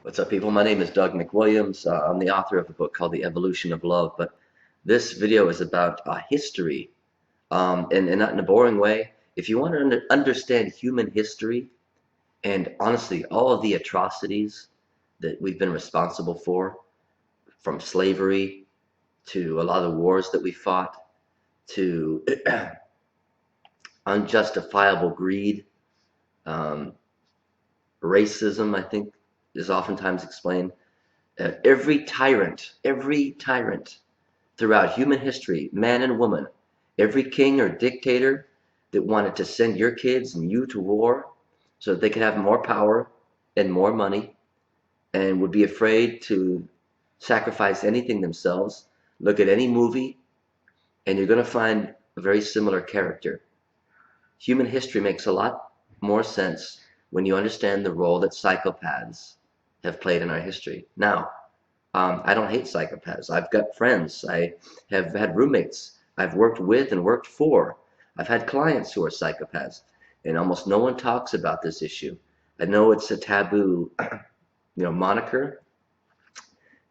What's up, people? My name is Doug McWilliams. I'm the author of a book called The Evolution of Love. But this video is about history, and not in a boring way. If you want to understand human history and honestly all of the atrocities that we've been responsible for, from slavery to a lot of the wars that we fought, to unjustifiable greed, um, racism, I think, is oftentimes explained. Every tyrant throughout human history, man and woman, every king or dictator that wanted to send your kids and you to war so that they could have more power and more money and would be afraid to sacrifice anything themselves. Look at any movie and you're going to find a very similar character. Human history makes a lot more sense when you understand the role that psychopaths have played in our history. Now, I don't hate psychopaths. I've got friends. I have had roommates I've worked with and worked for. I've had clients who are psychopaths, and almost no one talks about this issue. I know it's a taboo, moniker.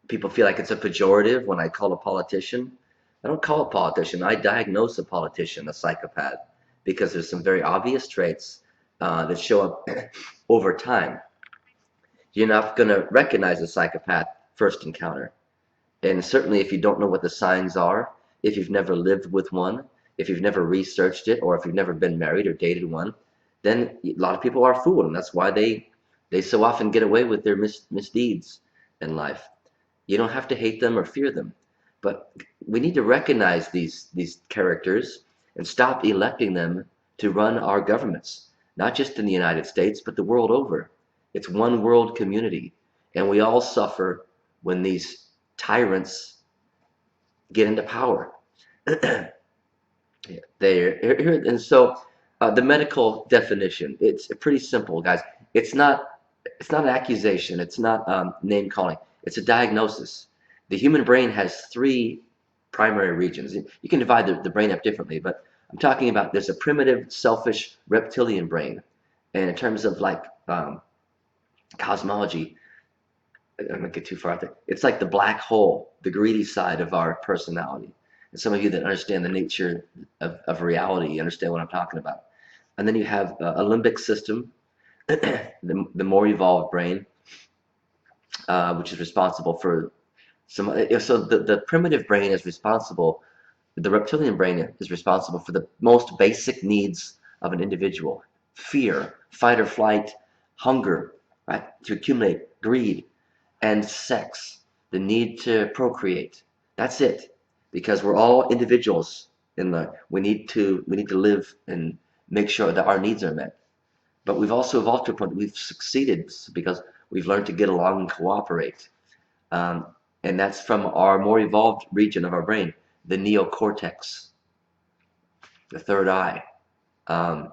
People feel like it's a pejorative when I call a politician. I don't call a politician. I diagnose a politician a psychopath because there's some very obvious traits that show up over time. You're not going to recognize a psychopath first encounter. And certainly if you don't know what the signs are, if you've never lived with one, if you've never researched it, or if you've never been married or dated one, then a lot of people are fooled, and that's why they so often get away with their misdeeds in life. You don't have to hate them or fear them, but we need to recognize these characters and stop electing them to run our governments, not just in the United States, but the world over. It's one world community, and we all suffer when these tyrants get into power. And so the medical definition, it's pretty simple, guys. It's not an accusation. It's not name calling. It's a diagnosis. The human brain has three primary regions. You can divide the brain up differently, but I'm talking about there's a primitive, selfish reptilian brain, and in terms of like cosmology, I'm gonna get too far out there. It's like the black hole, the greedy side of our personality. And some of you that understand the nature of reality, you understand what I'm talking about. And then you have a limbic system, the more evolved brain, which is responsible for some. So the primitive brain is responsible. The reptilian brain is responsible for the most basic needs of an individual: fear, fight or flight, hunger, right, to accumulate, greed, and sex, the need to procreate. That's it, because we're all individuals. We need to live and make sure that our needs are met. But we've also evolved to a point we've succeeded because we've learned to get along and cooperate. Um, and that's from our more evolved region of our brain, the neocortex, the third eye, um,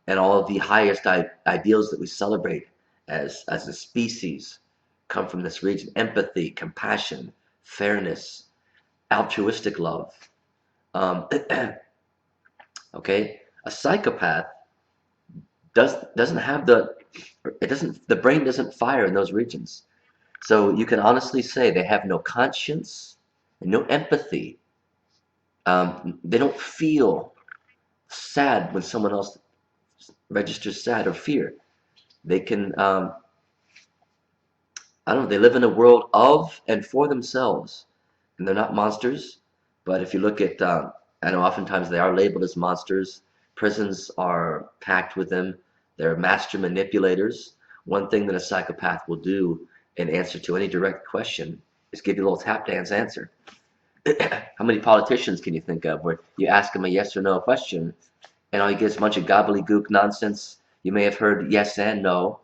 and all of the highest ideals that we celebrate as a species come from this region: empathy, compassion, fairness, altruistic love. Um, okay, a psychopath doesn't have the brain doesn't fire in those regions. So you can honestly say they have no conscience and no empathy. They don't feel sad when someone else registers sad or fear. They can, I don't know, they live in a world of and for themselves. And they're not monsters. But if you look at, I know oftentimes they are labeled as monsters. Prisons are packed with them. They're master manipulators. One thing that a psychopath will do in answer to any direct question is give you a little tap dance answer. How many politicians can you think of where you ask them a yes or no question and all you get is a bunch of gobbledygook nonsense? You may have heard yes and no.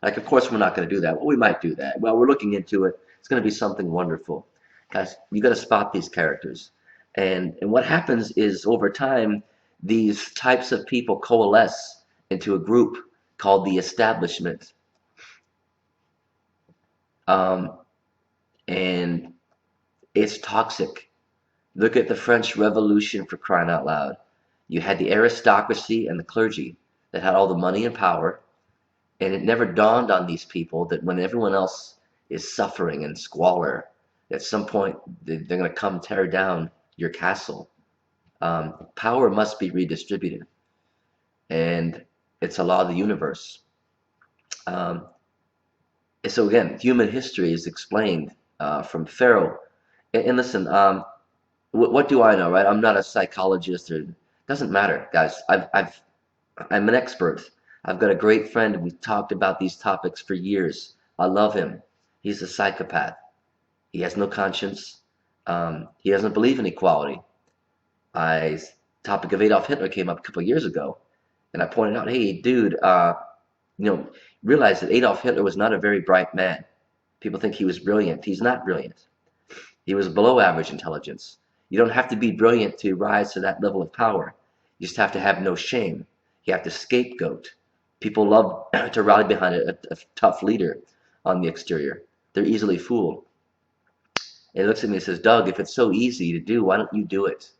Like, of course, we're not going to do that. Well, we might do that. Well, we're looking into it. It's going to be something wonderful. Guys, you got to spot these characters. And what happens is over time, these types of people coalesce into a group called the establishment. Um, and it's toxic. Look at the French Revolution, for crying out loud. You had the aristocracy and the clergy that had all the money and power, And it never dawned on these people that when everyone else is suffering and squalor, at some point they're going to come tear down your castle. Power must be redistributed, and it's a law of the universe. Um, so again, human history is explained from Pharaoh. And listen, what do I know, right? I'm not a psychologist, or it doesn't matter, guys. I'm an expert. I've got a great friend. We've talked about these topics for years. I love him. He's a psychopath. He has no conscience. He doesn't believe in equality. I Topic of Adolf Hitler came up a couple of years ago, and I pointed out, hey, dude, you know, realize that Adolf Hitler was not a very bright man. People think he was brilliant. He's not brilliant. He was below average intelligence. You don't have to be brilliant to rise to that level of power. You just have to have no shame. You have to scapegoat. People love to rally behind a tough leader on the exterior. They're easily fooled. And he looks at me and says, Doug, if it's so easy to do, why don't you do it?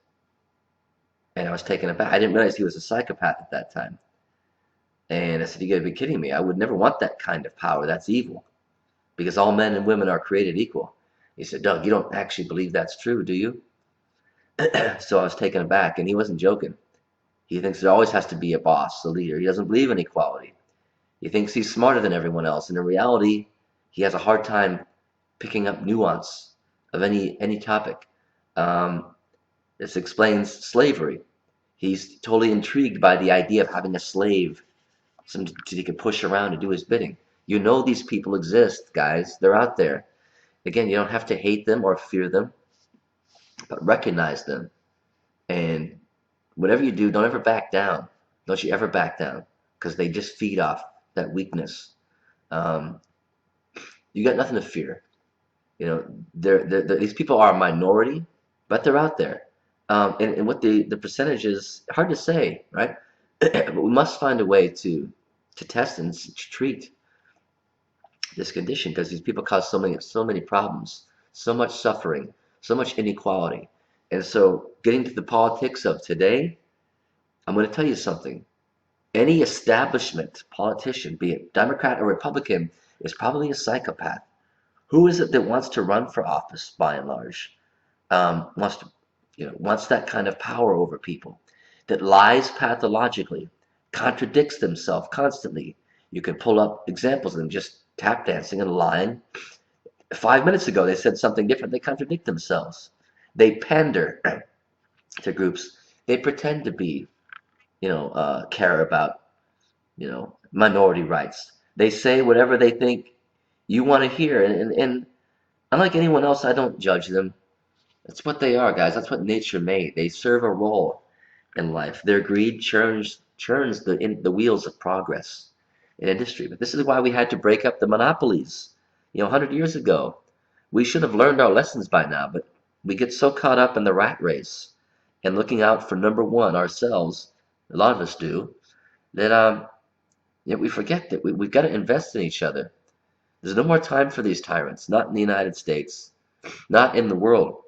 And I was taken aback. I didn't realize he was a psychopath at that time. And I said, you gotta be kidding me. I would never want that kind of power. That's evil. Because all men and women are created equal. He said, Doug, you don't actually believe that's true, do you? So I was taken aback, and he wasn't joking. He thinks there always has to be a boss, a leader. He doesn't believe in equality. He thinks he's smarter than everyone else, and in reality, he has a hard time picking up nuance of any topic. Um, this explains slavery. He's totally intrigued by the idea of having a slave, somebody he can push around to do his bidding. You know these people exist, guys. They're out there. Again, you don't have to hate them or fear them, but recognize them. And whatever you do, don't ever back down. Don't you ever back down, because they just feed off that weakness. Um, you got nothing to fear. You know, these people are a minority, but they're out there. And what the percentage is hard to say, right? But we must find a way to test and to treat this condition, because these people cause so many problems, so much suffering, so much inequality. And so getting to the politics of today, I'm going to tell you something. Any establishment politician, be it Democrat or Republican, is probably a psychopath. Who is it that wants to run for office by and large? Wants to, wants that kind of power over people, that lies pathologically, contradicts themselves constantly. You can pull up examples of them just tap dancing and lying. 5 minutes ago, they said something different. They contradict themselves. They pander to groups. They pretend to be, care about, minority rights. They say whatever they think you want to hear. And unlike anyone else, I don't judge them. That's what they are, guys. That's what nature made. They serve a role in life. Their greed churns the wheels of progress in industry. But this is why we had to break up the monopolies, 100 years ago. We should have learned our lessons by now, but we get so caught up in the rat race and looking out for number one ourselves, a lot of us do, that we forget that we've got to invest in each other. There's no more time for these tyrants, not in the United States, not in the world.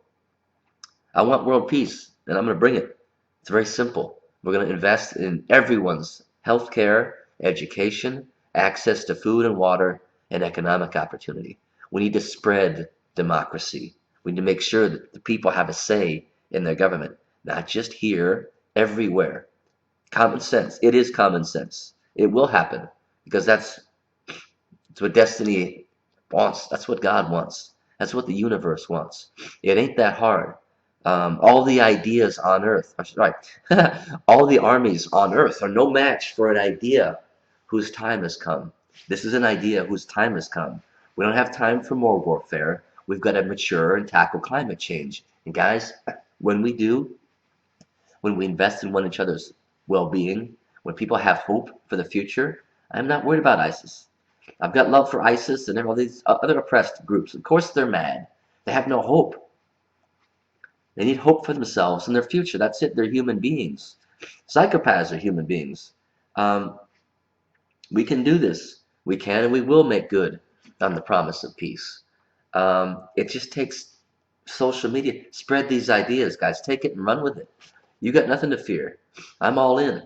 I want world peace, and I'm going to bring it. It's very simple. We're going to invest in everyone's health care, education, access to food and water, and economic opportunity. We need to spread democracy. We need to make sure that the people have a say in their government, not just here, everywhere. Common sense. It is common sense. It will happen, because that's what destiny wants. That's what God wants. That's what the universe wants. It ain't that hard. All the ideas on earth, right? All the armies on earth are no match for an idea whose time has come. This is an idea whose time has come. We don't have time for more warfare. We've got to mature and tackle climate change. And guys, when we do, when we invest in one each other's well-being, when people have hope for the future, I'm not worried about ISIS. I've got love for ISIS and all these other oppressed groups. Of course they're mad. They have no hope. They need hope for themselves and their future. That's it. They're human beings. Psychopaths are human beings. Um, we can do this. We can and we will make good on the promise of peace. It just takes social media. Spread these ideas, guys. Take it and run with it. You got nothing to fear. I'm all in.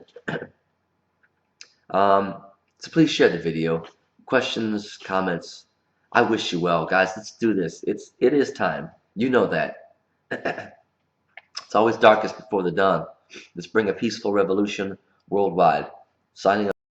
Um, So please share the video. Questions, comments. I wish you well, guys. Let's do this. It is time. You know that. It's always darkest before the dawn. Let's bring a peaceful revolution worldwide. Signing off.